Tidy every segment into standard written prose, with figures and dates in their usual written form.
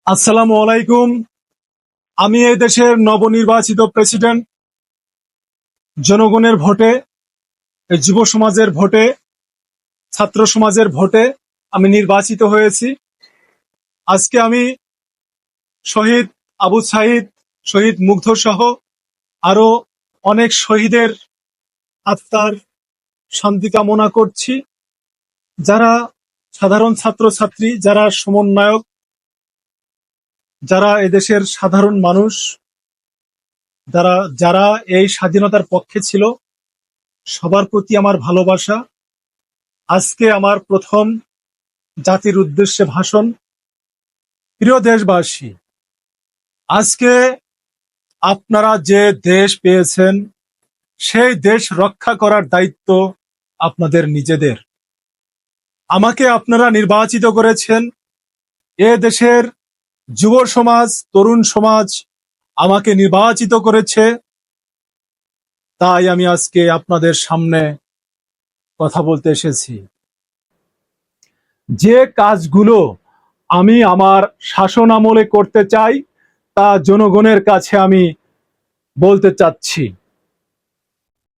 আসসালামু আলাইকুম। আমি এই দেশের নবনির্বাচিত প্রেসিডেন্ট। জনগণের ভোটে, এই যুব সমাজের ভোটে, ছাত্র সমাজের ভোটে আমি নির্বাচিত হয়েছি। আজকে আমি শহীদ আবু সাঈদ, শহীদ মুগ্ধ সহ আরো অনেক শহীদের আত্মার শান্তি কামনা করছি। যারা সাধারণ ছাত্রছাত্রী, যারা সমন্বয়ক, যারা এদেশের সাধারণ মানুষ, যারা যারা এই স্বাধীনতার পক্ষে ছিল, সবার প্রতি আমার ভালোবাসা। আজকে আমার প্রথম জাতির উদ্দেশ্যে ভাষণ। প্রিয় দেশবাসী, আজকে আপনারা যে দেশ পেয়েছেন, সেই দেশ রক্ষা করার দায়িত্ব আপনাদের নিজেদের। আমাকে আপনারা নির্বাচিত করেছেন। এ দেশের যুব সমাজ, তরুণ সমাজ আমাকে নির্বাচিত করেছে। তাই আমি আজকে আপনাদের সামনে কথা বলতে এসেছি। যে কাজগুলো আমি আমার শাসন আমলে করতে চাই, তা জনগণের কাছে আমি বলতে চাচ্ছি।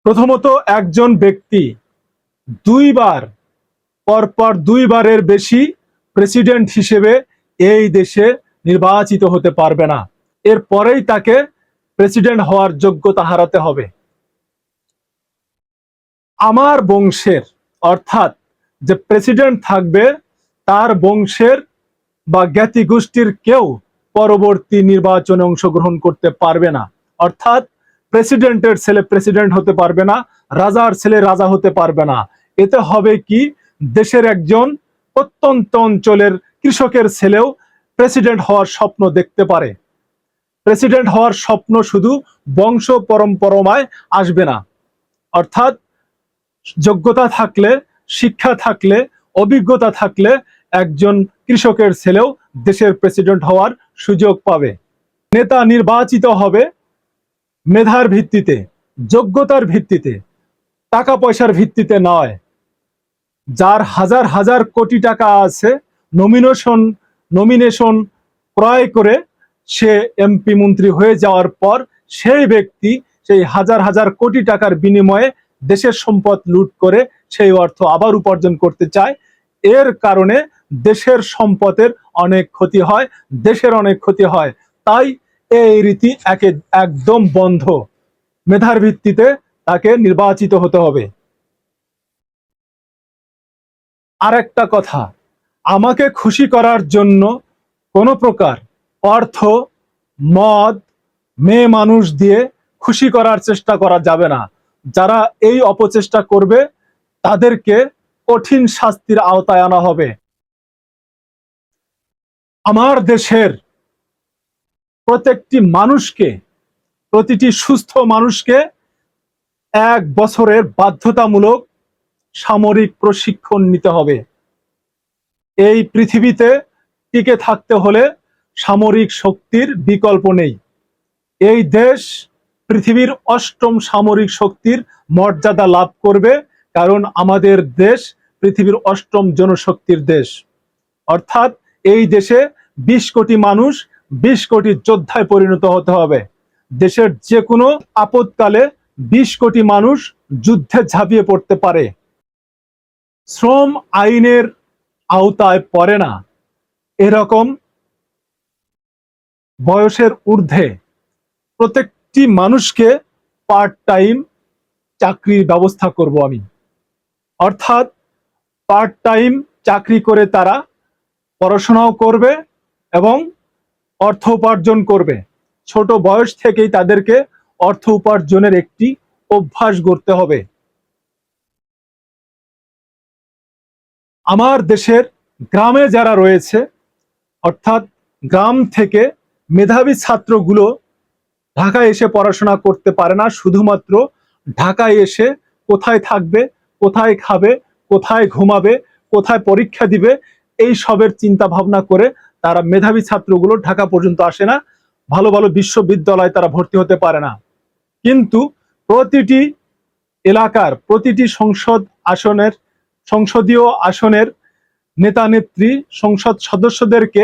প্রথমত, একজন ব্যক্তি দুইবার, পরপর দুইবারের বেশি প্রেসিডেন্ট হিসেবে এই দেশে নির্বাচিত হতে পারবে না। এরপরেই তাকে প্রেসিডেন্ট হওয়ার যোগ্যতা হারাতে হবে। আমার বংশের, অর্থাৎ যে প্রেসিডেন্ট থাকবে, তার বংশের বা জ্ঞাতি গোষ্ঠীর কেউ পরবর্তী নির্বাচনে অংশগ্রহণ করতে পারবে না। অর্থাৎ প্রেসিডেন্টের ছেলে প্রেসিডেন্ট হতে পারবে না, রাজার ছেলে রাজা হতে পারবে না। এতে হবে কি, দেশের একজন প্রত্যন্ত অঞ্চলের কৃষকের ছেলেও প্রেসিডেন্ট হওয়ার স্বপ্ন দেখতে পারে। প্রেসিডেন্ট হওয়ার স্বপ্ন শুধু বংশ পরম্পরায় আসবে না। অর্থাৎ যোগ্যতা থাকলে, শিক্ষা থাকলে, অভিজ্ঞতা থাকলে একজন কৃষকের ছেলেও দেশের প্রেসিডেন্ট হওয়ার সুযোগ পাবে। নেতা নির্বাচিত হবে মেধার ভিত্তিতে, যোগ্যতার ভিত্তিতে, টাকা পয়সার ভিত্তিতে নয়। যার হাজার হাজার কোটি টাকা আছে, নমিনেশন ক্রয় করে সে এমপি মন্ত্রী হয়ে যাওয়ার পর সেই ব্যক্তি সেই হাজার হাজার কোটি টাকার বিনিময়ে দেশের সম্পদ লুট করে সেই অর্থ আবার উপার্জন করতে চায়। এর কারণে দেশের সম্পদের অনেক ক্ষতি হয়, দেশের অনেক ক্ষতি হয়। তাই এই রীতি একদম বন্ধ। মেধার ভিত্তিতে তাকে নির্বাচিত হতে হবে। আর একটা কথা, আমাকে খুশি করার জন্য কোনো প্রকার অর্থ, মদ, মেয়ে মানুষ দিয়ে খুশি করার চেষ্টা করা যাবে না। যারা এই অপচেষ্টা করবে তাদেরকে কঠিন শাস্তির আওতায় আনা হবে। আমার দেশের প্রত্যেকটি মানুষকে, প্রতিটি সুস্থ মানুষকে 1 বছরের বাধ্যতামূলক সামরিক প্রশিক্ষণ নিতে হবে। এই পৃথিবীতে টিকে থাকতে হলে সামরিক শক্তির বিকল্প নেই। এই দেশ পৃথিবীর 8ম সামরিক শক্তির মর্যাদা লাভ করবে, কারণ আমাদের দেশ পৃথিবীর 8ম জনশক্তির দেশ। অর্থাৎ এই দেশে 20 কোটি মানুষ 20 কোটি যোদ্ধায় পরিণত হতে হবে। দেশের যে কোনো আপদকালে 20 কোটি মানুষ যুদ্ধে ঝাঁপিয়ে পড়তে পারে। শ্রম আইনের আওতায় পড়ে না এরকম বয়সের ঊর্ধ্বে প্রত্যেকটি মানুষকে পার্ট টাইম চাকরির ব্যবস্থা করব আমি। অর্থাৎ পার্ট টাইম চাকরি করে তারা পড়াশোনাও করবে এবং অর্থ উপার্জন করবে। ছোট বয়স থেকেই তাদেরকে অর্থ উপার্জনের একটি অভ্যাস গড়তে হবে। আমার দেশের গ্রামে যারা রয়েছে, অর্থাৎ গ্রাম থেকে মেধাবী ছাত্রগুলো ঢাকায় এসে পড়াশোনা করতে পারে না। শুধুমাত্র ঢাকায় এসে কোথায় থাকবে, কোথায় খাবে, কোথায় ঘুমাবে, কোথায় পরীক্ষা দিবে, এই সবের চিন্তা ভাবনা করে তারা, মেধাবী ছাত্রগুলো ঢাকা পর্যন্ত আসে না। ভালো ভালো বিশ্ববিদ্যালয়ে তারা ভর্তি হতে পারে না। কিন্তু প্রতিটি এলাকার, প্রতিটি সংসদীয় আসনের নেতা নেত্রী, সংসদ সদস্যদেরকে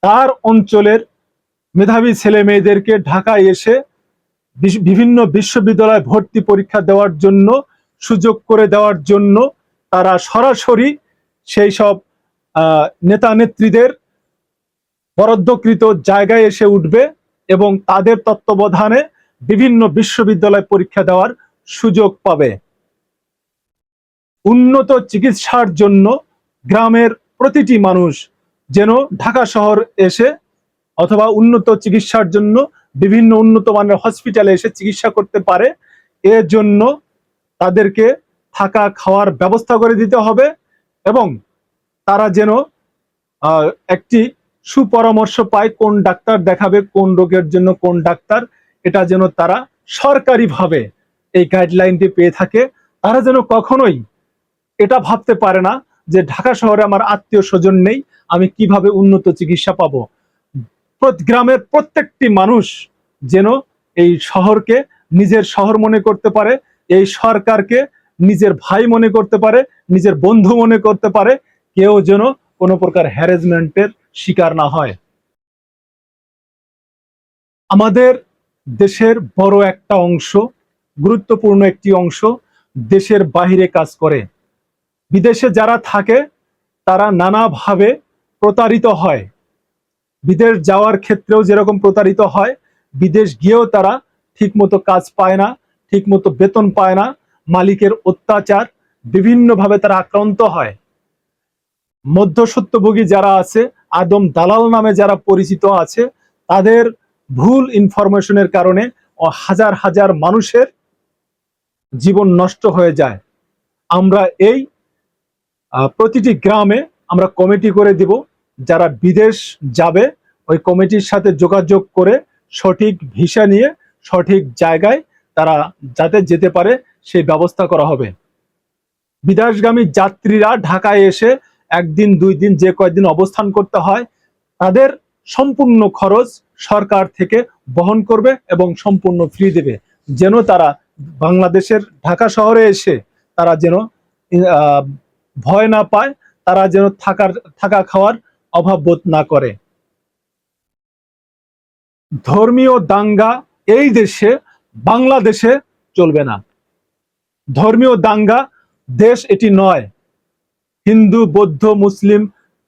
তার অঞ্চলের মেধাবী ছেলে মেয়েদেরকে ঢাকায় এসে বিভিন্ন বিশ্ববিদ্যালয় ভর্তি পরীক্ষা দেওয়ার জন্য সুযোগ করে দেওয়ার জন্য তারা সরাসরি সেই সব নেতা নেত্রীদের বরাদ্দকৃত জায়গায় এসে উঠবে এবং তাদের তত্ত্বাবধানে বিভিন্ন বিশ্ববিদ্যালয় পরীক্ষা দেওয়ার সুযোগ পাবে। উন্নত চিকিৎসার জন্য গ্রামের প্রতিটি মানুষ যেন ঢাকা শহর এসে অথবা উন্নত চিকিৎসার জন্য বিভিন্ন উন্নত মানের হসপিটালে এসে চিকিৎসা করতে পারে, এর জন্য তাদেরকে থাকা খাওয়ার ব্যবস্থা করে দিতে হবে এবং তারা যেন একটি সুপরামর্শ পায় কোন ডাক্তার দেখাবে, কোন রোগের জন্য কোন ডাক্তার, এটা যেন তারা সরকারিভাবে এই গাইডলাইনটি পেয়ে থাকে। তারা যেন কখনোই এটা ভাবতে পারে না যে ঢাকা শহরে আমার আত্মীয় স্বজন নেই, আমি কিভাবে উন্নত চিকিৎসা পাবো। গ্রামের প্রত্যেকটি মানুষ যেন এই শহরকে নিজের শহর মনে করতে পারে, এই সরকারকে নিজের ভাই মনে করতে পারে, নিজের বন্ধু মনে করতে পারে, কেউ যেন কোনো প্রকার হ্যারাসমেন্টের শিকার না হয়। আমাদের দেশের বড় একটা অংশ, গুরুত্বপূর্ণ একটি অংশ দেশের বাহিরে কাজ করে। বিদেশে যারা থাকে তারা নানাভাবে প্রতারিত হয়। বিদেশ যাওয়ার ক্ষেত্রেও যেরকম প্রতারিত হয়, বিদেশ গিয়েও তারা ঠিকমতো কাজ পায় না, ঠিকমতো বেতন পায় না, মালিকের অত্যাচার, বিভিন্নভাবে তারা আক্রান্ত হয়। মধ্যস্বত্বভোগী যারা আছে, আদম দালাল নামে যারা পরিচিত আছে, তাদের ভুল ইনফরমেশনের কারণে হাজার হাজার মানুষের জীবন নষ্ট হয়ে যায়। আমরা এই প্রতিটি গ্রামে আমরা কমিটি করে দিব, যারা বিদেশ যাবে ওই কমিটির সাথে যোগাযোগ করে সঠিক ভিসা নিয়ে সঠিক জায়গায় তারা যাতে যেতে পারে সেই ব্যবস্থা করা হবে। বিদেশগামী যাত্রীরা ঢাকায় এসে একদিন দুই দিন যে কয়েকদিন অবস্থান করতে হয়, তাদের সম্পূর্ণ খরচ সরকার থেকে বহন করবে এবং সম্পূর্ণ ফ্রি দেবে, যেন তারা বাংলাদেশের ঢাকা শহরে এসে তারা যেন ভয় না পায়, তারা যেন থাকা খাওয়ার অভাব বোধ না করে। ধর্মীয় দাঙ্গা এই দেশে বাংলাদেশে চলবে না। ধর্মীয় দাঙ্গা দেশ এটি নয়। হিন্দু, বৌদ্ধ, মুসলিম,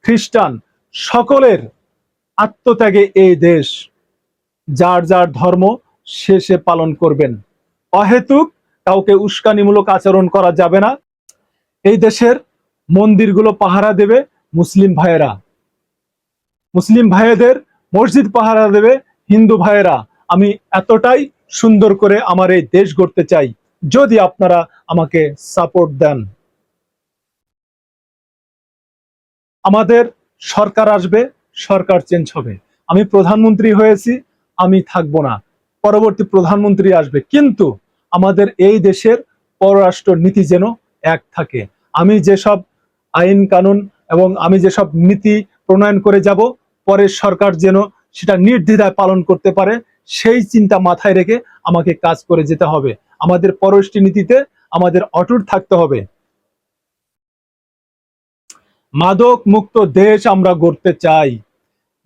খ্রিস্টান সকলের আত্মত্যাগে এই দেশ। যার যার ধর্ম সে পালন করবেন। অহেতুক কাউকে উস্কানিমূলক আচরণ করা যাবে না। এই দেশের মন্দিরগুলো পাহারা দেবে মুসলিম ভাইয়েরা, মুসলিম ভাইয়েদের মসজিদ পাহারা দেবে হিন্দু ভাইয়েরা। আমি এতটাই সুন্দর করে আমার এই দেশ গড়তে চাই, যদি আপনারা আমাকে সাপোর্ট দেন। আমাদের সরকার আসবে, সরকার চেঞ্জ হবে। আমি প্রধানমন্ত্রী হয়েছি, আমি থাকবো না, পরবর্তী প্রধানমন্ত্রী আসবে, কিন্তু আমাদের এই দেশের পররাষ্ট্র নীতি যেন এক থাকে। আমি যেসব আইন কানুন এবং আমি যেসব নীতি প্রণয়ন করে যাব, পরের সরকার যেন সেটা নির্দ্বিধায় পালন করতে পারে, সেই চিন্তা মাথায় রেখে আমাকে কাজ করে যেতে হবে। আমাদের পররাষ্ট্র নীতিতে আমাদের অটুট থাকতে হবে। মাদক মুক্ত দেশ আমরা গড়তে চাই।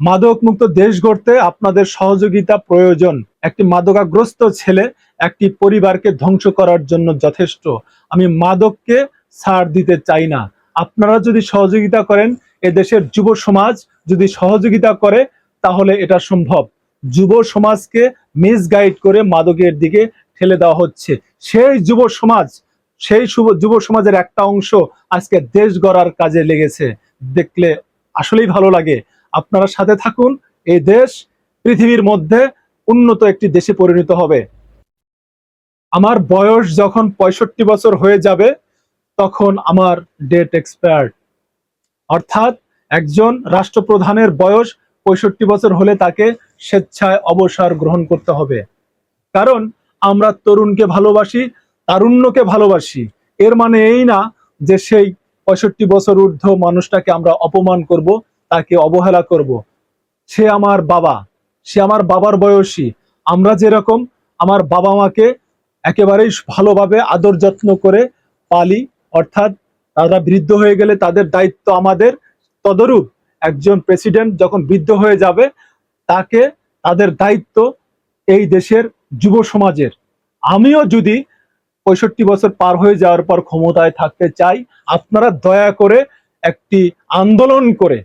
মাদক মুক্ত দেশ গড়তে আপনাদের সহযোগিতা প্রয়োজন। একটি মাদকাগ্রস্ত ছেলে একটি পরিবারকে ধ্বংস করার জন্য যথেষ্ট। আমি মাদককে ছাড় দিতে চাই না। আপনারা যদি সহযোগিতা করেন, এদেশের যুব সমাজ যদি সহযোগিতা করে, তাহলে এটা সম্ভব। যুব সমাজকে মিসগাইড করে মাদকের দিকে ঠেলে দেওয়া হচ্ছে। সেই যুব সমাজের একটা অংশ আজকে দেশ গড়ার কাজে লেগেছে। দেখলে আসলেই ভালো লাগে। আপনারা সাথে থাকুন, এই দেশ পৃথিবীর মধ্যে উন্নত একটি দেশে পরিণত হবে। আমার বয়স যখন 65 বছর হয়ে যাবে, তখন আমার ডেট এক্সপায়ার্ড। অর্থাৎ একজন রাষ্ট্রপ্রধানের বয়স 65 বছর হলে তাকে স্বেচ্ছায় অবসর গ্রহণ করতে হবে। কারণ আমরা তরুণকে ভালোবাসি, তারুণ্যকে ভালোবাসি। এর মানে এই না যে সেই 65 বছর ঊর্ধ্ব মানুষটাকে আমরা অপমান করব, তাকে অবহেলা করব। সে আমার বাবা, সে আমার বাবার বয়সী। আমরা যেরকম আমার বাবা মাকে একেবারেই ভালোভাবে আদর যত্ন করে পালি, অর্থাৎ তারা বৃদ্ধ হয়ে গেলে তাদের দায়িত্ব আমাদের, তদরূপ একজন প্রেসিডেন্ট যখন বৃদ্ধ হয়ে যাবে, তাকে তাদের দায়িত্ব এই দেশের যুব সমাজের। আমিও যদি 65 বছর পার হয়ে যাওয়ার পর ক্ষমতায় থাকতে চাই, আপনারা দয়া করে একটি আন্দোলন করে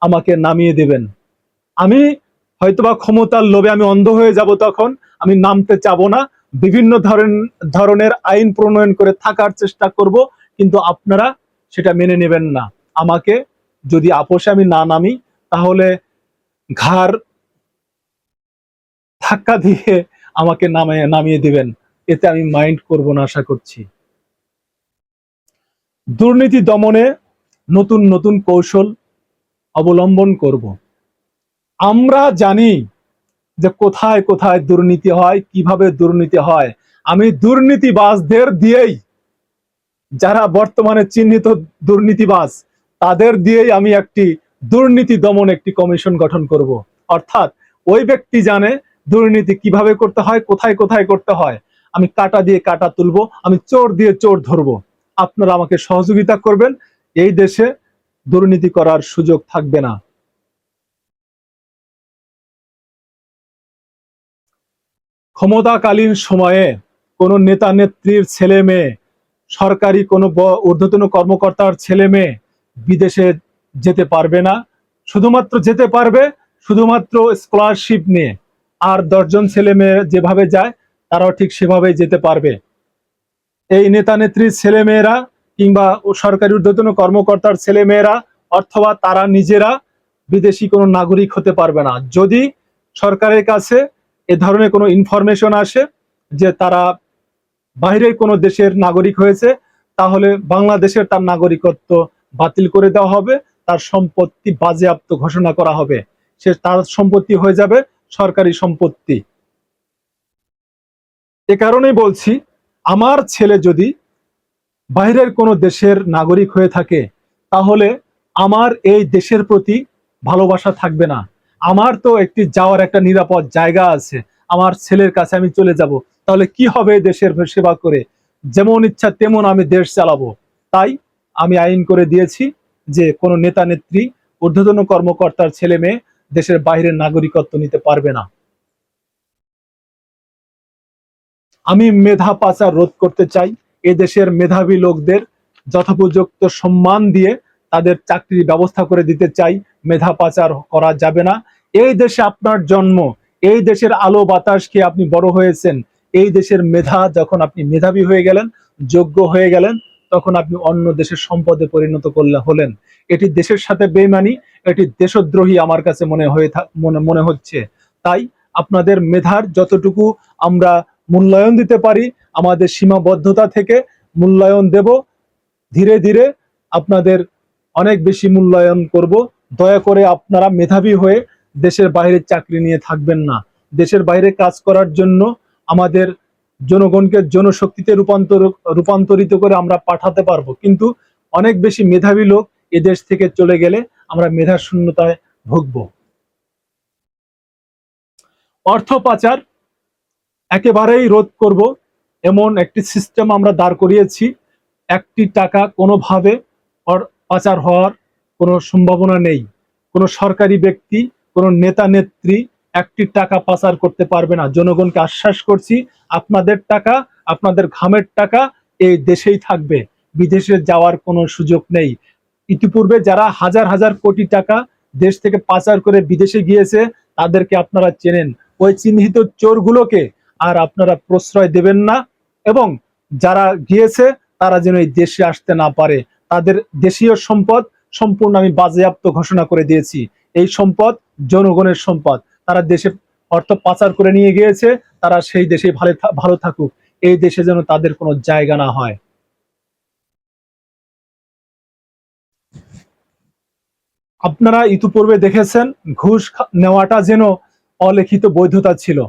আমাকে নামিয়ে দেবেন। আমি হয়তোবা ক্ষমতার লোভে আমি অন্ধ হয়ে যাব, তখন আমি নামতে চাবো না, বিভিন্ন ধরনের আইন প্রণয়ন করে থাকার চেষ্টা করব, কিন্তু আপনারা সেটা মেনে নেবেন না। আমাকে যদি আপোষে আমি না নামি, তাহলে ঘাড় ধাক্কা দিয়ে আমাকে নামিয়ে দিবেন, এতে আমি মাইন্ড করব না আশা করছি। দুর্নীতি দমনে নতুন নতুন কৌশল অবলম্বন করব। আমরা জানি যে কোথায় কোথায় দুর্নীতি হয়, কিভাবে দুর্নীতি হয়। আমি দুর্নীতিবাজদের দিয়েই, যারা বর্তমানে চিহ্নিত দুর্নীতিবাজ, তাদের দিয়েই আমি একটি দুর্নীতি দমন একটি কমিশন গঠন করব। অর্থাৎ ওই ব্যক্তি জানে দুর্নীতি কিভাবে করতে হয়, কোথায় কোথায় করতে হয়। আমি কাঁটা দিয়ে কাঁটা তুলবো, আমি চোর দিয়ে চোর ধরবো। আপনারা আমাকে সহযোগিতা করবেন, এই দেশে দুর্নীতি করার সুযোগ থাকবে না। ক্ষমতাকালীন সময়ে কোনো নেতা নেত্রীর ছেলে মেয়ে, সরকারি কোনো ঊর্ধ্বতন কর্মকর্তার ছেলে মেয়ে বিদেশে যেতে পারবে না। শুধুমাত্র যেতে পারবে শুধুমাত্র স্কলারশিপ নিয়ে। আর 10 জন ছেলে মেয়ে যেভাবে যায়, তারাও ঠিক সেভাবেই যেতে পারবে। এই নেতা নেত্রীর ছেলে মেয়েরা কিংবা সরকারি ঊর্ধ্বতন কর্মকর্তার ছেলে মেয়েরা অথবা তারা নিজেরা বিদেশি কোনো নাগরিক হতে পারবে না। যদি সরকারের কাছে এ ধরনের কোনো ইনফরমেশন আসে যে তারা বাইরের কোনো দেশের নাগরিক হয়েছে, তাহলে বাংলাদেশের তার নাগরিকত্ব বাতিল করে দেওয়া হবে, তার সম্পত্তি বাজেয়াপ্ত ঘোষণা করা হবে, সে তার সম্পত্তি হয়ে যাবে সরকারি সম্পত্তি। এ কারণেই বলছি, আমার ছেলে যদি বাইরের কোনো দেশের নাগরিক হয়ে থাকে, তাহলে আমার এই দেশের প্রতি ভালোবাসা থাকবে না। আমার তো একটি যাওয়ার একটা নিরাপদ জায়গা আছে, আমার ছেলের কাছে আমি চলে যাব, তাহলে কি হবে দেশের সেবা করে? যেমন ইচ্ছা তেমন আমি দেশ চালাবো। তাই আমি আইন করে দিয়েছি যে কোনো নেতা নেত্রী, ঊর্ধ্বতন কর্মকর্তার ছেলে মেয়ে দেশের বাইরের নাগরিকত্ব নিতে পারবে না। আমি মেধা পাচার রোধ করতে চাই। এদেশের মেধাবী লোকদের যথোপযুক্ত সম্মান দিয়ে তাদের চাকরির ব্যবস্থা করে দিতে চাই। মেধা পাচার করা যাবে না। এই দেশে আপনার জন্ম, এই দেশের আলো বাতাস খেয়ে আপনি বড় হয়েছেন। এই দেশের মেধা, যখন আপনি মেধাবী হয়ে গেলেন, যোগ্য হয়ে গেলেন, তখন আপনি অন্য দেশের সম্পদে পরিণত হলেন। এটি দেশের সাথে বেইমানি, এটি দেশদ্রোহী আমার কাছে মনে হচ্ছে। তাই আপনাদের মেধার যতটুকু আমরা মূল্যায়ন দিতে পারি, আমাদের সীমাবদ্ধতা থেকে মূল্যায়ন দেব। ধীরে ধীরে আপনাদের অনেক বেশি মূল্যায়ন করব। দয়া করে আপনারা মেধাবী হয়ে দেশের বাইরে চাকরি নিয়ে থাকবেন না। দেশের বাইরে কাজ করার জন্য আমাদের জনগণকে জনশক্তিতে রূপান্তরিত করে আমরা পাঠাতে পারবো, কিন্তু অনেক বেশি মেধাবী লোক এদেশ থেকে চলে গেলে আমরা মেধা শূন্যতায় ভুগবো। অর্থ পাচার একেবারেই রোধ করব, এমন একটি সিস্টেম আমরা দাঁড় করিয়েছি। একটি টাকা কোনোভাবে পাচার হওয়ার কোনো সম্ভাবনা নেই। কোনো সরকারি ব্যক্তি, কোনো নেতা নেত্রী একটি টাকা পাচার করতে পারবে না। জনগণকে আশ্বাস করছি, আপনাদের টাকা, আপনাদের ঘামের টাকা এই দেশেই থাকবে, বিদেশে যাওয়ার কোনো সুযোগ নেই। ইতিপূর্বে যারা হাজার হাজার কোটি টাকা দেশ থেকে পাচার করে বিদেশে গিয়েছে, তাদেরকে আপনারা চেনেন। ওই চিহ্নিত চোরগুলোকে আর আপনারা প্রশ্রয় দেবেন না, এবং যারা গিয়েছে তারা যেন এই দেশে আসতে না পারে। তাদের দেশীয় সম্পদ সম্পূর্ণ আমি বাজেয়াপ্ত ঘোষণা করে দিয়েছি। এই সম্পদ জনগণের সম্পদ। তারা দেশে অর্থ পাচার করে নিয়ে গিয়েছে, তারা সেই দেশে ভালো থাকুক। এই দেশে যেন তাদের কোনো জায়গা না হয়। আপনারা ইতিপূর্বে দেখেছেন ঘুষ নেওয়াটা যেন অলিখিত বৈধতা ছিল,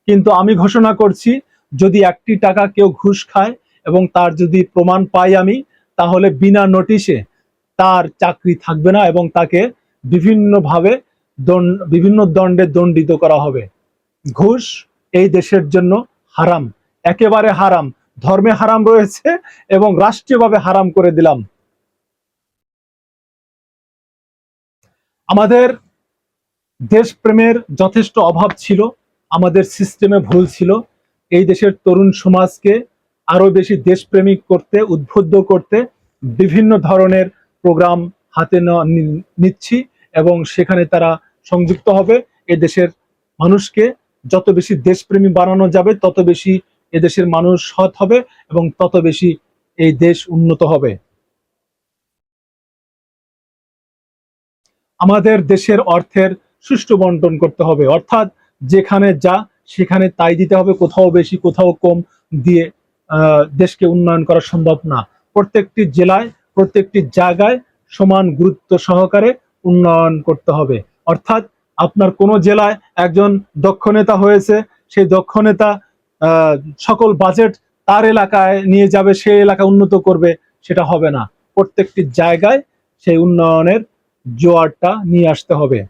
কিন্তু আমি ঘোষণা করছি, যদি একটি টাকা কেউ ঘুষ খায় এবং তার যদি প্রমাণ পাই আমি, তাহলে বিনা নোটিশে তার চাকরি থাকবে না এবং তাকে বিভিন্নভাবে বিভিন্ন দণ্ডে দণ্ডিত করা হবে। ঘুষ এই দেশের জন্য হারাম, একেবারে হারাম। ধর্মে হারাম রয়েছে এবং রাষ্ট্রীয়ভাবে হারাম করে দিলাম। আমাদের দেশপ্রেমের যথেষ্ট অভাব ছিল, আমাদের সিস্টেমে ভুল ছিল। এই দেশের তরুণ সমাজকে আরো বেশি দেশপ্রেমিক করতে, উদ্বুদ্ধ করতে বিভিন্ন ধরনের প্রোগ্রাম হাতে নিচ্ছি এবং সেখানে তারা সংযুক্ত হবে। এ দেশের মানুষকে যত বেশি দেশপ্রেমী বানানো যাবে তত বেশি এদেশের মানুষ সৎ হবে এবং তত বেশি এই দেশ উন্নত হবে। আমাদের দেশের অর্থের সুষ্ঠু বন্টন করতে হবে, অর্থাৎ যেখানে যা সেখানে তাই দিতে হবে, কোথাও বেশি কোথাও কম দিয়ে দেশকে উন্নয়ন করা সম্ভব না। প্রত্যেকটি জেলায় প্রত্যেকটি জায়গায় সমান গুরুত্ব সহকারে উন্নয়ন করতে হবে। অর্থাৎ আপনার কোনো জেলায় একজন দক্ষ নেতা হয়েছে, সেই দক্ষ নেতা সকল বাজেট তার এলাকায় নিয়ে যাবে, সেই এলাকা উন্নত করবে, সেটা হবে না। প্রত্যেকটি জায়গায় সেই উন্নয়নের জোয়ারটা নিয়ে আসতে হবে।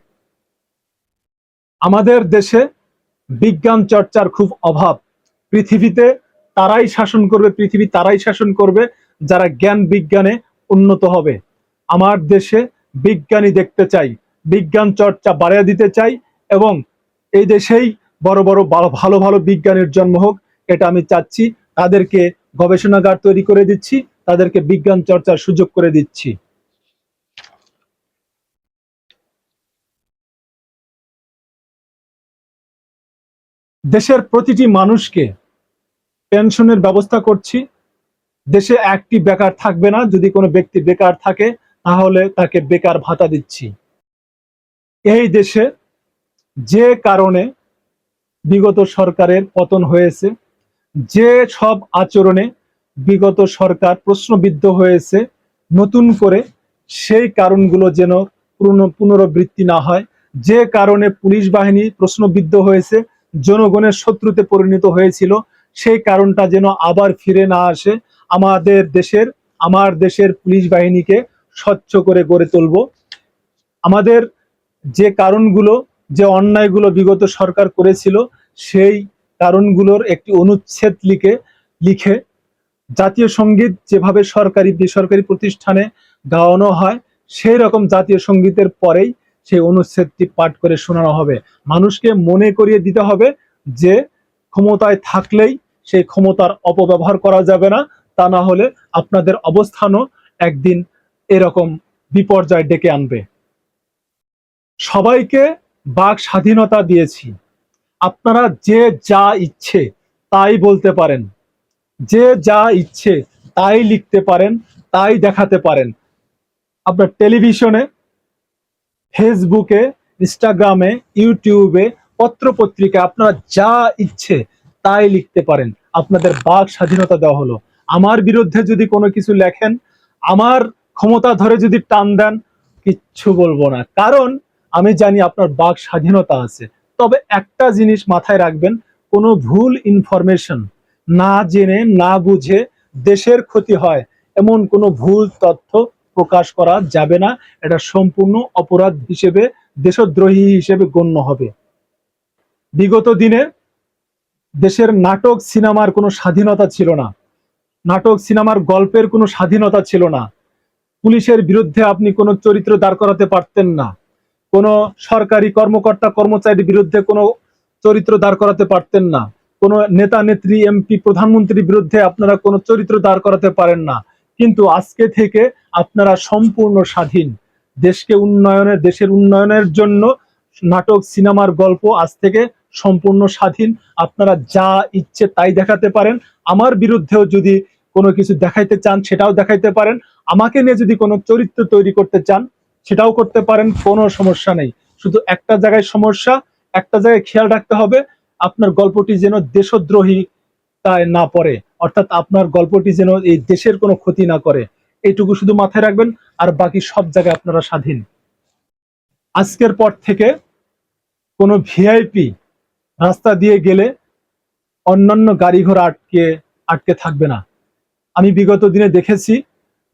আমাদের দেশে বিজ্ঞান চর্চার খুব অভাব। পৃথিবীতে তারাই শাসন করবে, পৃথিবী তারাই শাসন করবে যারা জ্ঞান বিজ্ঞানে উন্নত হবে। আমার দেশে বিজ্ঞানী দেখতে চাই, বিজ্ঞান চর্চা বাড়িয়ে দিতে চাই এবং এই দেশেই বড় বড় ভালো ভালো বিজ্ঞানীর জন্ম হোক, এটা আমি চাচ্ছি। তাদেরকে গবেষণাগার তৈরি করে দিচ্ছি, তাদেরকে বিজ্ঞান চর্চার সুযোগ করে দিচ্ছি। দেশের প্রতিটি মানুষকে পেনশনের ব্যবস্থা করছি। দেশে একটি বেকার থাকবে না, যদি কোনো ব্যক্তি বেকার থাকে তাহলে তাকে বেকার ভাতা দিচ্ছি। এই দেশে যে কারণে বিগত সরকারের পতন হয়েছে, যে সব আচরণে বিগত সরকার প্রশ্নবিদ্ধ হয়েছে, নতুন করে সেই কারণগুলো যেন পুনরাবৃত্তি না হয়। যে কারণে পুলিশ বাহিনী প্রশ্নবিদ্ধ হয়েছে, জনগণের শত্রুতে পরিণত হয়েছিল, সেই কারণটা যেন আবার ফিরে না আসে। আমার দেশের পুলিশ বাহিনীকে স্বচ্ছ করে গড়ে তুলব। আমাদের যে কারণগুলো, যে অন্যায়গুলো বিগত সরকার করেছিল, সেই কারণগুলোর একটি অনুচ্ছেদ লিখে জাতীয় সঙ্গীত যেভাবে সরকারি বেসরকারি প্রতিষ্ঠানে গাওয়ানো হয়, সেই রকম জাতীয় সঙ্গীতের পরেই সেই অনুচ্ছেদটি পাঠ করে শোনানো হবে। মানুষকে মনে করিয়ে দিতে হবে যে ক্ষমতায় থাকলেই সেই ক্ষমতার অপব্যবহার করা যাবে না, তা না হলে আপনাদের অবস্থানও একদিন এরকম বিপর্যয় ডেকে আনবে। সবাইকে বাক স্বাধীনতা দিয়েছি, আপনারা যে যা ইচ্ছে তাই বলতে পারেন, যে যা ইচ্ছে তাই লিখতে পারেন, তাই দেখাতে পারেন। আপনার টেলিভিশনে, ফেসবুকে, ইনস্টাগ্রামে, ইউটিউবে, পত্রপত্রিকা আপনারা যা ইচ্ছে তাই লিখতে পারেন। আপনাদের বাক স্বাধীনতা দেওয়া হলো। আমার বিরুদ্ধে যদি কোনো কিছু লেখেন, আমার ক্ষমতা ধরে যদি টান দেন, কিচ্ছু বলবো না, কারণ আমি জানি আপনার বাক স্বাধীনতা আছে। তবে একটা জিনিস মাথায় রাখবেন, কোনো ভুল ইনফরমেশন, না জেনে না বুঝে দেশের ক্ষতি হয় এমন কোনো ভুল তথ্য প্রকাশ করা যাবে না। এটা সম্পূর্ণ অপরাধ হিসেবে, দেশদ্রোহী হিসেবে গণ্য হবে। বিগত দিনে দেশের নাটক সিনেমার কোনো স্বাধীনতা ছিল না, নাটক সিনেমার গল্পের কোনো স্বাধীনতা ছিল না। পুলিশের বিরুদ্ধে আপনি কোনো চরিত্র দাঁড় করাতে পারতেন না, কোনো সরকারি কর্মকর্তা কর্মচারীর বিরুদ্ধে কোনো চরিত্র দাঁড় করাতে পারতেন না, কোনো নেতা নেত্রী এমপি প্রধানমন্ত্রীর বিরুদ্ধে আপনারা কোনো চরিত্র দাঁড় করাতে পারেন না। কিন্তু আজকে থেকে আপনারা সম্পূর্ণ স্বাধীন। দেশের উন্নয়নের জন্য নাটক সিনেমার গল্প আজ থেকে সম্পূর্ণ স্বাধীন। আপনারা যা ইচ্ছে তাই দেখাতে পারেন। আমার বিরুদ্ধেও যদি কোনো কিছু দেখাইতে চান সেটাও দেখাইতে পারেন। আমাকে নিয়ে যদি কোনো চরিত্র তৈরি করতে চান সেটাও করতে পারেন, কোনো সমস্যা নেই। শুধু একটা জায়গায় সমস্যা, একটা জায়গায় খেয়াল রাখতে হবে, আপনার গল্পটি যেন দেশদ্রোহী তাই না পড়ে, অর্থাৎ আপনার গল্পটি যেন এই দেশের কোনো ক্ষতি না করে। এইটুকু শুধু মাথায় রাখবেন, আর বাকি সব জায়গায় আপনারা স্বাধীন। আজকের পর থেকে কোনো ভিআইপি রাস্তা দিয়ে গেলে অন্যান্য গাড়ি ঘোড়া আটকে আটকে থাকবে না। আমি বিগত দিনে দেখেছি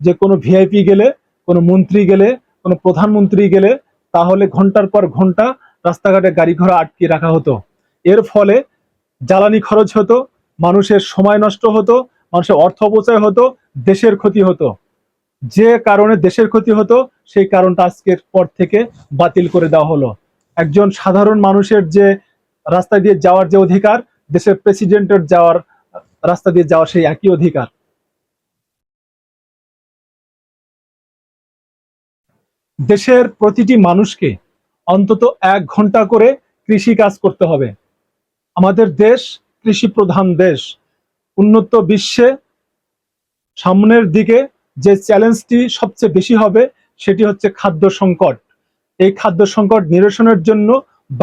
যে কোনো ভিআইপি গেলে, কোনো মন্ত্রী গেলে, কোনো প্রধানমন্ত্রী গেলে, তাহলে ঘন্টার পর ঘন্টা রাস্তাঘাটে গাড়ি ঘোড়া আটকে রাখা হতো। এর ফলে জ্বালানি খরচ হতো, মানুষের সময় নষ্ট হতো, মানুষের অর্থ অপচয় হতো, দেশের ক্ষতি হতো। যে কারণে দেশের ক্ষতি হতো সেই কারণটা আজকের পর থেকে বাতিল করে দেওয়া হলো। একজন সাধারণ মানুষের যে রাস্তা দিয়ে যাওয়ার যে অধিকার, দেশের প্রেসিডেন্টের যাওয়ার রাস্তা দিয়ে যাওয়ার সেই একই অধিকার। দেশের প্রতিটি মানুষকে অন্তত 1 ঘন্টা করে কৃষি কাজ করতে হবে। আমাদের দেশ কৃষি প্রধান দেশ। উন্নত বিশ্বে সামনের দিকে যে চ্যালেঞ্জটি সবচেয়ে বেশি হবে সেটি হচ্ছে খাদ্য সংকট। এই খাদ্য সংকট নিরসনের জন্য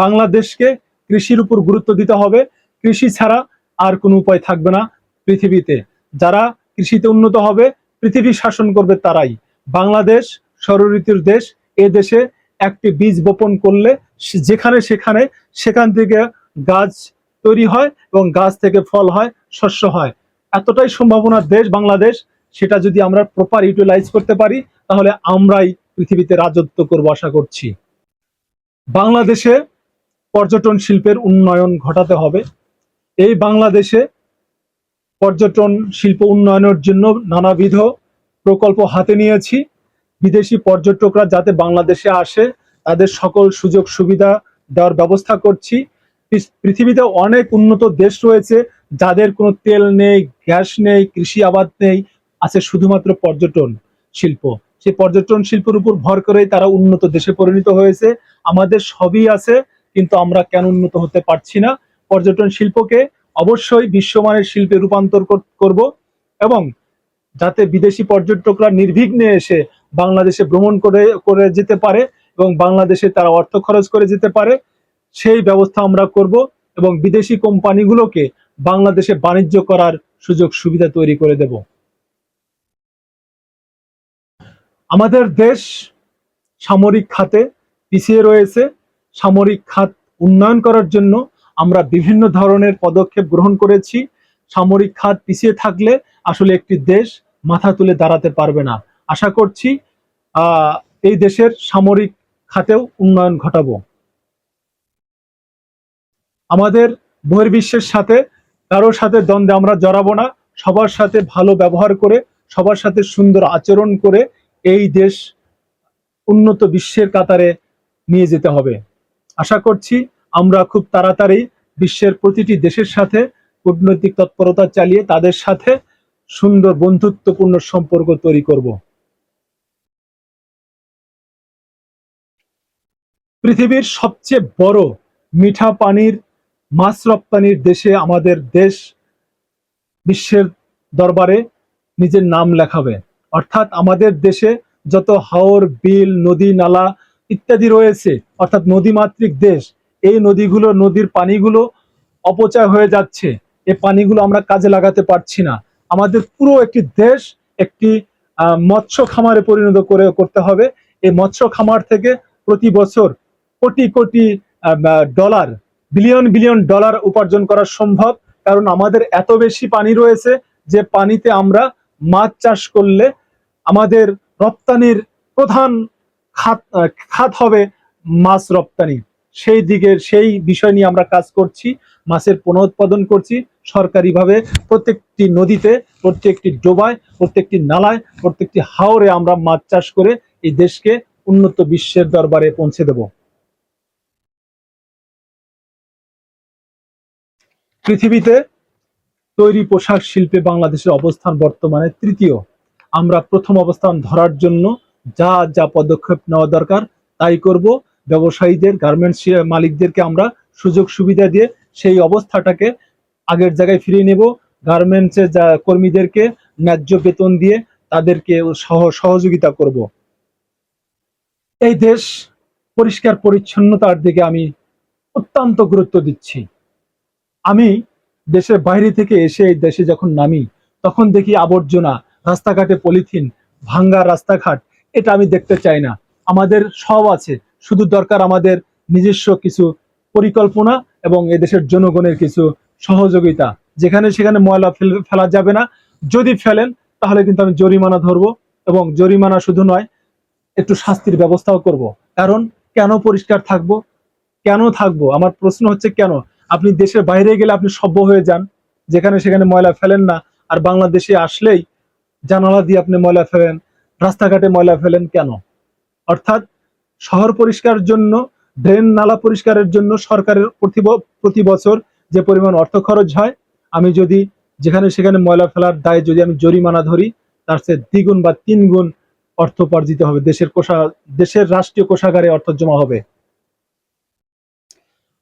বাংলাদেশকে কৃষির উপর গুরুত্ব দিতে হবে। কৃষি ছাড়া আর কোনো উপায় থাকবে না পৃথিবীতে। যারা কৃষিতে উন্নত হবে, পৃথিবী শাসন করবে তারাই। বাংলাদেশ ষড় ঋতুর দেশ। এ দেশে একটি বীজ বপন করলে যেখানে সেখানে সেখান থেকে গাছ তৈরি হয় এবং গাছ থেকে ফল হয়, শস্য হয়। এতটাই সম্ভাবনার দেশ বাংলাদেশ। সেটা যদি আমরা প্রপার ইউটিলাইজ করতে পারি তাহলে আমরাই পৃথিবীতে রাজত্ব করব আশা করছি। বাংলাদেশে পর্যটন শিল্পের উন্নয়ন ঘটাতে হবে। এই বাংলাদেশে পর্যটন শিল্প উন্নয়নের জন্য নানাবিধ প্রকল্প হাতে নিয়েছি। বিদেশি পর্যটকরা যাতে বাংলাদেশে আসে তাদের সকল সুযোগ সুবিধা দেওয়ার ব্যবস্থা করছি। পৃথিবীতে অনেক উন্নত দেশ রয়েছে যাদের কোনো তেল নেই, গ্যাস নেই, কৃষি আবাদ নেই, আছে শুধুমাত্র পর্যটন শিল্প। সেই পর্যটন শিল্পের উপর ভর করেই তারা উন্নত দেশে পরিণত হয়েছে। আমাদের সবই আছে, কিন্তু আমরা কেন উন্নত হতে পারছি না? পর্যটন শিল্পকে অবশ্যই বিশ্বমানের শিল্পে রূপান্তর করব, এবং যাতে বিদেশি পর্যটকরা নির্বিঘ্নে এসে বাংলাদেশে ভ্রমণ করে করে যেতে পারে এবং বাংলাদেশে তারা অর্থ খরচ করে যেতে পারে, সেই ব্যবস্থা আমরা করব। এবং বিদেশি কোম্পানিগুলোকে বাংলাদেশে বাণিজ্য করার সুযোগ সুবিধা তৈরি করে দেব। আমাদের দেশ সামরিক খাতে পিছিয়ে রয়েছে। সামরিক খাত উন্নয়ন করার জন্য আমরা বিভিন্ন ধরনের পদক্ষেপ গ্রহণ করেছি। সামরিক খাত পিছিয়ে থাকলে আসলে একটি দেশ মাথা তুলে দাঁড়াতে পারবে না। আশা করছি এই দেশের সামরিক খাতেও উন্নয়ন ঘটাবো। আমাদের বহির্বিশ্বের সাথে কারোর সাথে দ্বন্দ্বে আমরা জড়াবো না। সবার সাথে ভালো ব্যবহার করে, সবার সাথে সুন্দর আচরণ করে এই দেশ উন্নত বিশ্বের কাতারে নিয়ে যেতে হবে। আশা করছি আমরা খুব তাড়াতাড়ি বিশ্বের প্রতিটি দেশের সাথে কূটনৈতিক তৎপরতা চালিয়ে তাদের সাথে সুন্দর বন্ধুত্বপূর্ণ সম্পর্ক তৈরি করব। পৃথিবীর সবচেয়ে বড় মিঠা পানির মাছ রপ্তানির দেশে আমাদের দেশ বিশ্বের দরবারে নিজের নাম লেখাবে। অর্থাৎ আমাদের দেশে যত হাওর, বিল, নদী, নালা ইত্যাদি রয়েছে, অর্থাৎ নদীমাতৃক দেশ, এই নদীগুলো, নদীর পানিগুলো অপচয় হয়ে যাচ্ছে। এই পানিগুলো আমরা কাজে লাগাতে পারছি না। আমাদের পুরো একটি দেশ একটি মৎস্য খামারে পরিণত করতে হবে। এই মৎস্য খামার থেকে প্রতি বছর crore crore dollar, billion billion dollar উপার্জন করা সম্ভব। কারণ আমাদের এত বেশি পানি রয়েছে যে পানিতে আমরা মাছ চাষ করলে আমাদের রপ্তানির প্রধান খাত হবে মাছ রপ্তানি। সেই বিষয় নিয়ে আমরা কাজ করছি। মাছের পুনঃউৎপাদন করছি সরকারিভাবে। প্রত্যেকটি নদীতে, প্রত্যেকটি ডোবায়, প্রত্যেকটি নালায়, প্রত্যেকটি হাওরে আমরা মাছ চাষ করে এই দেশকে উন্নত বিশ্বের দরবারে পৌঁছে দেব। পৃথিবীতে তৈরি পোশাক শিল্পে বাংলাদেশের অবস্থান বর্তমানে তৃতীয়। আমরা প্রথম অবস্থান ধরার জন্য যা যা পদক্ষেপ নেওয়া দরকার তাই করব। ব্যবসায়ীদের, গার্মেন্টস মালিকদেরকে আমরা সুযোগ সুবিধা দিয়ে সেই অবস্থাটাকে আগের জায়গায় ফিরিয়ে নেব। গার্মেন্টসের কর্মীদেরকে ন্যায্য বেতন দিয়ে তাদেরকে সহযোগিতা করব। এই দেশ পরিষ্কার পরিচ্ছন্নতার দিকে আমি অত্যন্ত গুরুত্ব দিচ্ছি। আমি দেশের বাইরে থেকে এসে এই দেশে যখন নামি তখন দেখি আবর্জনা, রাস্তাঘাটে পলিথিন, ভাঙ্গা রাস্তাঘাট। এটা আমি দেখতে চাই না। আমাদের সব আছে, শুধু দরকার আমাদের নিজস্ব কিছু পরিকল্পনা এবং এদেশের জনগণের কিছু সহযোগিতা। যেখানে সেখানে ময়লা ফেলা যাবে না। যদি ফেলেন তাহলে কিন্তু আমি জরিমানা ধরবো, এবং জরিমানা শুধু নয়, একটু শাস্তির ব্যবস্থাও করব। কারণ কেন পরিষ্কার থাকবো? কেন থাকবো? আমার প্রশ্ন হচ্ছে কেন? আপনি দেশের বাইরে গেলে আপনি সভ্য হয়ে যান, যেখানে সেখানে ময়লা ফেলেন না। আর বাংলাদেশে আসলেই জানালা দিয়ে আপনি ময়লা ফেলেন, রাস্তাঘাটে ময়লা ফেলেন কেন? অর্থাৎ শহর পরিষ্কারের জন্য, ড্রেন নালা পরিষ্কারের জন্য সরকারের প্রতি বছর যে পরিমাণ অর্থ খরচ হয়, আমি যদি যেখানে সেখানে ময়লা ফেলার দায়ে যদি আমি জরিমানা ধরি, তার চেয়ে দ্বিগুণ বা তিনগুণ অর্থ উপার্জিত হবে, দেশের রাষ্ট্রীয় কোষাগারে অর্থ জমা হবে।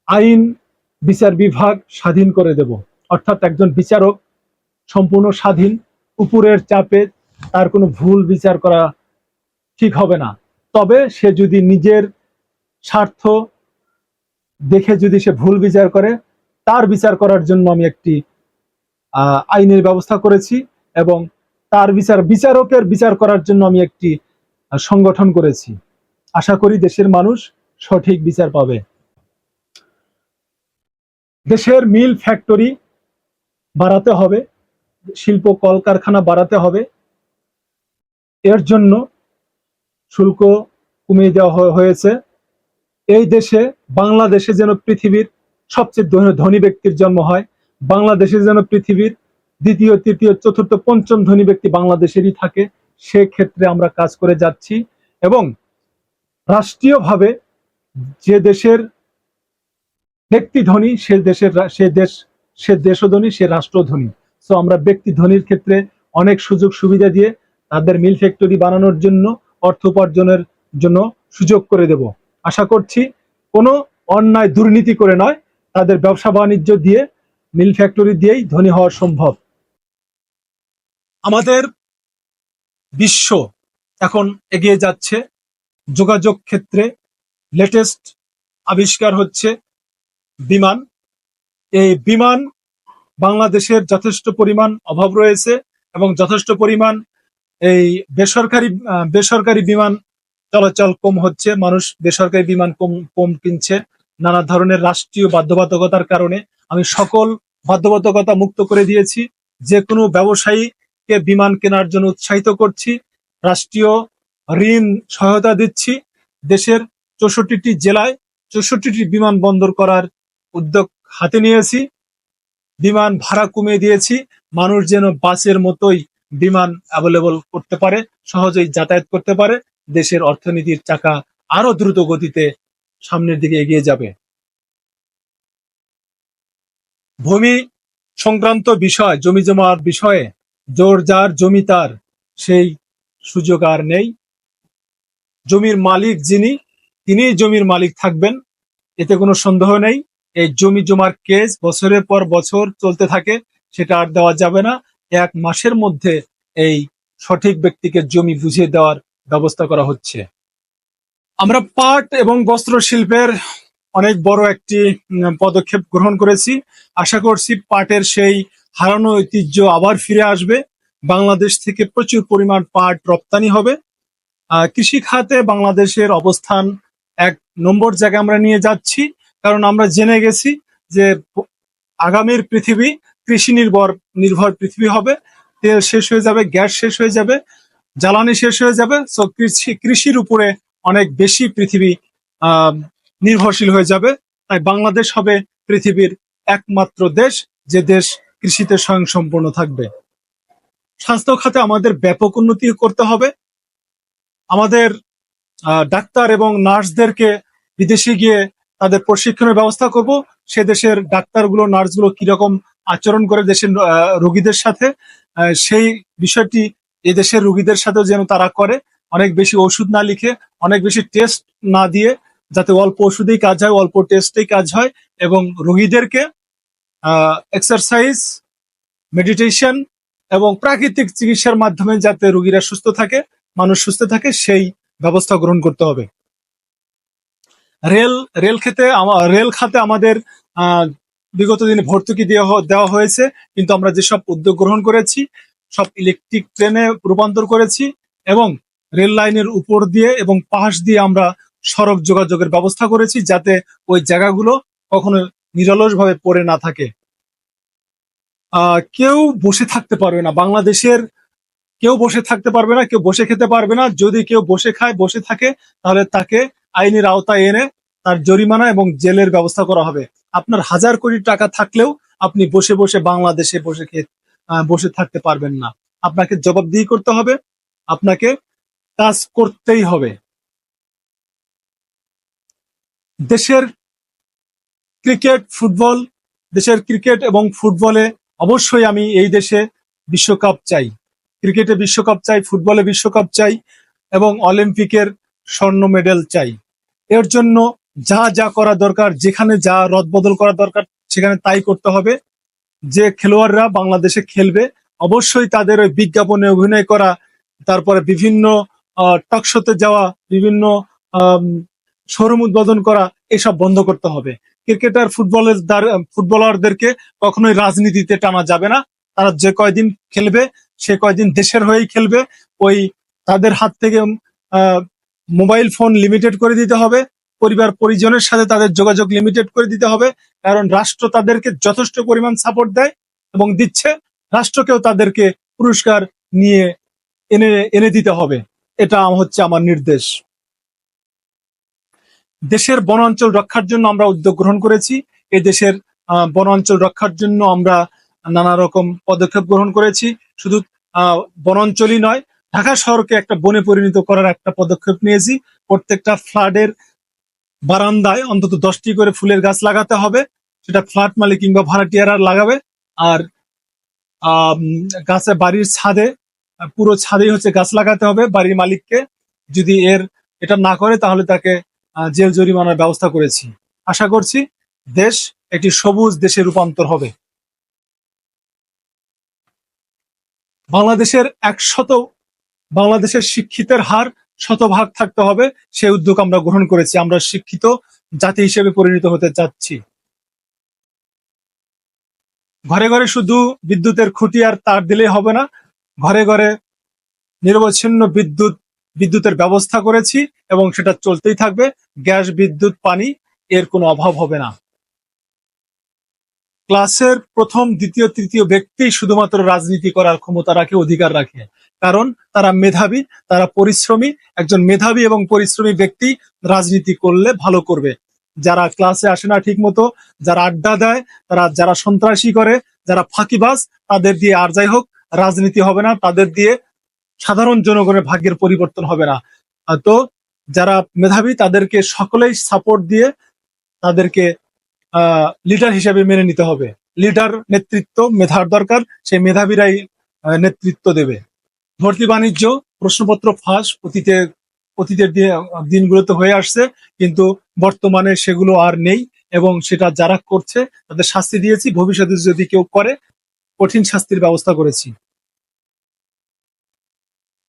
আইন বিচার বিভাগ স্বাধীন করে দেব, অর্থাৎ একজন বিচারক সম্পূর্ণ স্বাধীন, উপরের চাপে তার কোনো ভুল বিচার করা ঠিক হবে না। তবে সে যদি নিজের স্বার্থ দেখে যদি সে ভুল বিচার করে, তার বিচার করার জন্য আমি একটি আইনের ব্যবস্থা করেছি, এবং তার বিচারকের বিচার করার জন্য আমি একটি সংগঠন করেছি। আশা করি দেশের মানুষ সঠিক বিচার পাবে। দেশের মিল ফ্যাক্টরি বাড়াতে হবে, শিল্প কলকারখানা বাড়াতে হবে। এর জন্য শুল্ক কমিয়ে দেওয়া হয়েছে। এই দেশে, বাংলাদেশে যেন পৃথিবীর সবচেয়ে ধনী ব্যক্তির জন্ম হয়, বাংলাদেশে যেন পৃথিবীর দ্বিতীয়, তৃতীয়, চতুর্থ, পঞ্চম ধনী ব্যক্তি বাংলাদেশেরই থাকে, সেক্ষেত্রে আমরা কাজ করে যাচ্ছি। এবং রাষ্ট্রীয়ভাবে যে দেশের ব্যক্তি ধনী, সে দেশও ধনী, সে রাষ্ট্র ধনী। সো আমরা ব্যক্তি ধনীর ক্ষেত্রে অনেক সুযোগ সুবিধা দিয়ে তাদের মিল ফ্যাক্টরি বানানোর জন্য, অর্থ উপার্জনের জন্য সুযোগ করে দেব। আশা করছি কোনো অন্যায় দুর্নীতি করে নয়, তাদের ব্যবসা বাণিজ্য দিয়ে, মিল ফ্যাক্টরি দিয়েই ধনী হওয়া সম্ভব। আমাদের বিশ্ব এখন এগিয়ে যাচ্ছে যোগাযোগ ক্ষেত্রে। লেটেস্ট আবিষ্কার হচ্ছে বিমান। এই বিমান, বাংলাদেশের যথেষ্ট পরিমাণ অভাব রয়েছে, এবং যথেষ্ট পরিমাণ এই বেসরকারি বিমান চলাচল কম হচ্ছে, মানুষ বেসরকারি বিমান কম কিনছে নানা ধরনের রাষ্ট্রীয় বাধ্যবাধকতার কারণে। আমি সকল বাধ্যবাধকতা মুক্ত করে দিয়েছি, যে কোনো ব্যবসায়ীকে বিমান কেনার জন্য উৎসাহিত করছি, রাষ্ট্রীয় ঋণ সহায়তা দিচ্ছি। দেশের 64টি জেলায় 64টি বিমানবন্দর করার উদ্যোগ হাতে নিয়েছি, বিমান ভাড়া কমিয়ে দিয়েছি, মানুষ যেন বাসের মতোই বিমান অ্যাভেলেবল করতে পারে, সহজেই যাতায়াত করতে পারে। দেশের অর্থনীতির চাকা আরো দ্রুত গতিতে সামনের দিকে এগিয়ে যাবে। ভূমি সংক্রান্ত বিষয়, জমি জমার বিষয়ে যার জমি তার, সেই সুযোগ আর নেই। জমির মালিক যিনি, তিনিই জমির মালিক থাকবেন, এতে কোনো সন্দেহ নেই। এই জমি জমার কেস বছরের পর বছর চলতে থাকে, সেটা আর দেওয়া যাবে না। 1 মাসের মধ্যে এই সঠিক ব্যক্তিকে জমি বুঝিয়ে দেওয়ার ব্যবস্থা করা হচ্ছে। আমরা পাট এবং বস্ত্র শিল্পের অনেক বড় একটি পদক্ষেপ গ্রহণ করেছি। আশা করছি পাটের সেই হারানো ঐতিহ্য আবার ফিরে আসবে, বাংলাদেশ থেকে প্রচুর পরিমাণ পাট রপ্তানি হবে। কৃষি খাতে বাংলাদেশের অবস্থান 1 নম্বর জায়গায় আমরা নিয়ে যাচ্ছি, কারণ আমরা জেনে গেছি যে আগামীর পৃথিবী কৃষি নির্ভর পৃথিবী হবে। তেল শেষ হয়ে যাবে, গ্যাস শেষ হয়ে যাবে, জ্বালানি শেষ হয়ে যাবে। সো কৃষির উপরে অনেক বেশি পৃথিবী নির্ভরশীল হয়ে যাবে। তাই বাংলাদেশ হবে পৃথিবীর একমাত্র দেশ যে দেশ কৃষিতে স্বয়ংসম্পূর্ণ থাকবে। স্বাস্থ্য খাতে আমাদের ব্যাপক উন্নতি করতে হবে। আমাদের ডাক্তার এবং নার্সদেরকে বিদেশে গিয়ে তাদের প্রশিক্ষণের ব্যবস্থা করব। সে দেশের ডাক্তারগুলো, নার্সগুলো কিরকম আচরণ করে দেশের রোগীদের সাথে, সেই বিষয়টি এদেশের রোগীদের সাথেও যেন তারা করে। অনেক বেশি ওষুধ না লিখে, অনেক বেশি টেস্ট না দিয়ে, যাতে অল্প ওষুধেই কাজ হয়, অল্প টেস্টেই কাজ হয়, এবং রোগীদেরকে এক্সারসাইজ, মেডিটেশন এবং প্রাকৃতিক চিকিৎসার মাধ্যমে যাতে রোগীরা সুস্থ থাকে, মানুষ সুস্থ থাকে, সেই ব্যবস্থা গ্রহণ করতে হবে। রেল খাতে আমাদের বিগত দিনে ভর্তুকি দেওয়া হয়েছে, কিন্তু আমরা যেসব উদ্যোগ গ্রহণ করেছি সব ইলেকট্রিক ট্রেনে রূপান্তর করেছি, এবং রেল লাইনের উপর দিয়ে এবং পাশ দিয়ে আমরা সড়ক যোগাযোগের ব্যবস্থা করেছি, যাতে ওই জায়গাগুলো কখনো নিরলসভাবে পড়ে না থাকে। কেউ বসে থাকতে পারবে না, বাংলাদেশের কেউ বসে থাকতে পারবে না, কেউ বসে খেতে পারবে না। যদি কেউ বসে থাকে, তাহলে তাকে আইনের আওতায় এনে তার জরিমানা এবং জেলের ব্যবস্থা করা হবে। আপনার 1000 কোটি টাকা থাকলেও আপনি বসে বাংলাদেশে বসে থাকতে পারবেন না। আপনাকে জবাবদিহি করতে হবে, আপনাকে কাজ করতেই হবে। দেশের ক্রিকেট এবং ফুটবলে অবশ্যই আমি এই দেশে বিশ্বকাপ চাই। ক্রিকেটে বিশ্বকাপ চাই, ফুটবলে বিশ্বকাপ চাই এবং অলিম্পিকের স্বর্ণ মেডেল চাই। এর জন্য যা যা করা দরকার, যেখানে যা রদবদল করা দরকার সেখানে তাই করতে হবে। যে খেলোয়াড়রা বাংলাদেশে খেলবে অবশ্যই তাদের ওই বিজ্ঞাপনে অভিনয় করা, তারপরে বিভিন্ন টকশোতে যাওয়া, বিভিন্ন শোরুম উদ্বোধন করা, এসব বন্ধ করতে হবে। ক্রিকেটার ফুটবলারদেরকে কখনোই রাজনীতিতে টানা যাবে না। তারা যে কয়দিন খেলবে সে কয়দিন দেশের হয়েই খেলবে। ওই তাদের হাত থেকে মোবাইল ফোন লিমিটেড করে দিতে হবে, পরিবার পরিজনের সাথে তাদের যোগাযোগ লিমিটেড করে দিতে হবে, কারণ রাষ্ট্র তাদেরকে যথেষ্ট পরিমাণ সাপোর্ট দেয় এবং দিচ্ছে। রাষ্ট্রকেও তাদেরকে পুরস্কার নিয়ে এনে দিতে হবে। এটা হচ্ছে আমার নির্দেশ। দেশের বনাঞ্চল রক্ষার জন্য আমরা উদ্যোগ গ্রহণ করেছি। এই দেশের বনাঞ্চল রক্ষার জন্য আমরা নানা রকম পদক্ষেপ গ্রহণ করেছি। শুধু বনাঞ্চলই নয়, ঢাকা শহরকে একটা বনে পরিণত করার একটা পদক্ষেপ নিয়েছি। প্রত্যেকটা ফ্ল্যাটের বারান্দায় অন্তত 10টি করে ফুলের গাছ লাগাতে হবে। সেটা ফ্ল্যাট মালিক কিংবা ভাড়াটিয়ারা লাগাবে। আর গাছে বাড়ির ছাদে, পুরো ছাদেই হচ্ছে গাছ লাগাতে হবে বাড়ির মালিককে। যদি এটা না করে তাহলে তাকে জেল জরিমানার ব্যবস্থা করেছি। আশা করছি দেশ একটি সবুজ দেশে রূপান্তর হবে। বাংলাদেশের শিক্ষিতের হার 100% থাকতে হবে, সেই উদ্যোগ আমরা গ্রহণ করেছি। আমরা শিক্ষিত জাতি হিসেবে পরিণত হতে চাচ্ছি। ঘরে ঘরে শুধু বিদ্যুতের খুঁটি আর তার দিলেই হবে না, ঘরে ঘরে নিরবচ্ছিন্ন বিদ্যুতের ব্যবস্থা করেছি এবং সেটা চলতেই থাকবে। গ্যাস, বিদ্যুৎ, পানি এর কোনো অভাব হবে না। ক্লাসের প্রথম, দ্বিতীয়, তৃতীয় ব্যক্তি শুধুমাত্র রাজনীতি করার ক্ষমতা রাখে, অধিকার রাখে, কারণ তারা মেধাবী, তারা পরিশ্রমী। একজন মেধাবী এবং পরিশ্রমী ব্যক্তি রাজনীতি করলে ভালো করবে। যারা ক্লাসে আসে না ঠিক মতো, যারা আড্ডা দেয়, যারা সন্ত্রাসী করে, যারা ফাঁকিবাজ, তাদের দিয়ে আর যাই হোক রাজনীতি হবে না, তাদের দিয়ে সাধারণ জনগণের ভাগ্যের পরিবর্তন হবে না। তো যারা মেধাবী তাদেরকে সকলেই সাপোর্ট দিয়ে তাদেরকে লিডার হিসেবে মেনে নিতে হবে। লিডার, নেতৃত্ব, মেধার দরকার, সেই মেধাবীরাই নেতৃত্ব দেবে। ভর্তি বাণিজ্য, প্রশ্নপত্র ফাঁস অতীতের দিনগুলোতে হয়ে আসছে, কিন্তু বর্তমানে সেগুলো আর নেই এবং সেটা যারা করছে তাদের শাস্তি দিয়েছি। ভবিষ্যতে যদি কেউ করে কঠিন শাস্তির ব্যবস্থা করেছি।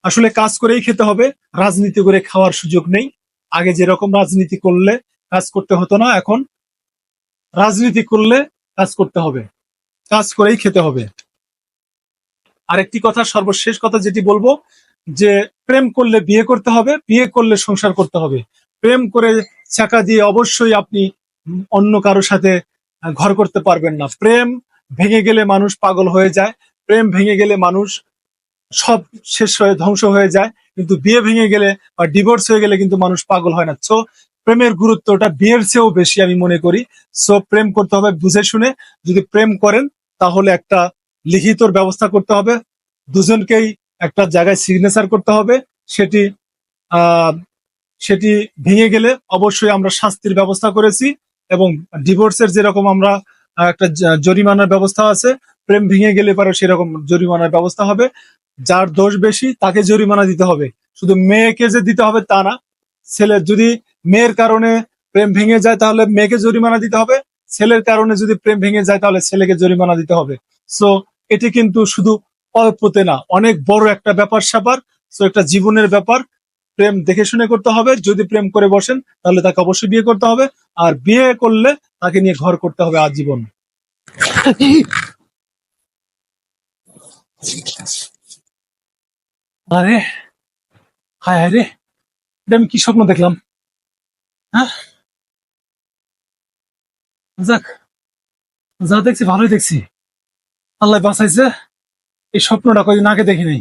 আসলে কাজ করেই খেতে হবে, রাজনীতি করে খাওয়ার সুযোগ নেই। আগে যেরকম রাজনীতি করলে কাজ করতে হতো না, এখন রাজনীতি করলে কাজ করতে হবে, কাজ করেই খেতে হবে। আরেকটি কথা, সর্বশেষ কথা যেটি বলবো, যে প্রেম করলে বিয়ে করতে হবে, বিয়ে করলে সংসার করতে হবে। প্রেম করে চাকা দিয়ে অবশ্যই আপনি অন্য কারোর সাথে ঘর করতে পারবেন না। প্রেম ভেঙে গেলে মানুষ পাগল হয়ে যায়, প্রেম ভেঙে গেলে মানুষ সব শেষ হয়ে ধ্বংস হয়ে যায়, কিন্তু বিয়ে ভেঙে গেলে বা ডিভোর্স হয়ে গেলে কিন্তু মানুষ পাগল হয় না। সো প্রেমের গুরুত্বটা বিয়ের চেয়েও বেশি আমি মনে করি। সো প্রেম করতে হবে বুঝে শুনে। যদি প্রেম করেন তাহলে একটা লিখিত ব্যবস্থা করতে হবে, দুজনকেই একটা জায়গায় সিগনেচার করতে হবে। সেটি সেটি ভেঙে গেলে অবশ্যই আমরা শাস্তির ব্যবস্থা করেছি এবং ডিভোর্সের যেরকম আমরা একটা জরিমানার ব্যবস্থা আছে, প্রেম ভেঙে গেলে পরে সেরকম জরিমানার ব্যবস্থা হবে। যার দোষ বেশি তাকে জরিমানা দিতে হবে, শুধু মেয়েকে যে দিতে হবে তা না। যদি মেয়ের কারণে প্রেম ভেঙে যায় তাহলে মেয়েকে জরিমানা দিতে হবে, ছেলের কারণে যদি প্রেম ভেঙে যায় তাহলে ছেলেকে জরিমানা দিতে হবে। সো এটি কিন্তু শুধু অল্পতে না, অনেক বড় একটা ব্যাপার স্যাপার। সো একটা জীবনের ব্যাপার, প্রেম দেখে শুনে করতে হবে। যদি প্রেম করে বসেন তাহলে তাকে অবশ্যই বিয়ে করতে হবে, আর বিয়ে করলে তাকে নিয়ে ঘর করতে হবে আজীবন। আরে হায় হায় রে, এটা আমি কি স্বপ্ন দেখলাম? হ্যাঁ, যাক, যা দেখছি ভালোই দেখছি। আল্লাহ বাঁচাইছে, এই স্বপ্নটা কয়দিন আগে দেখি নাই।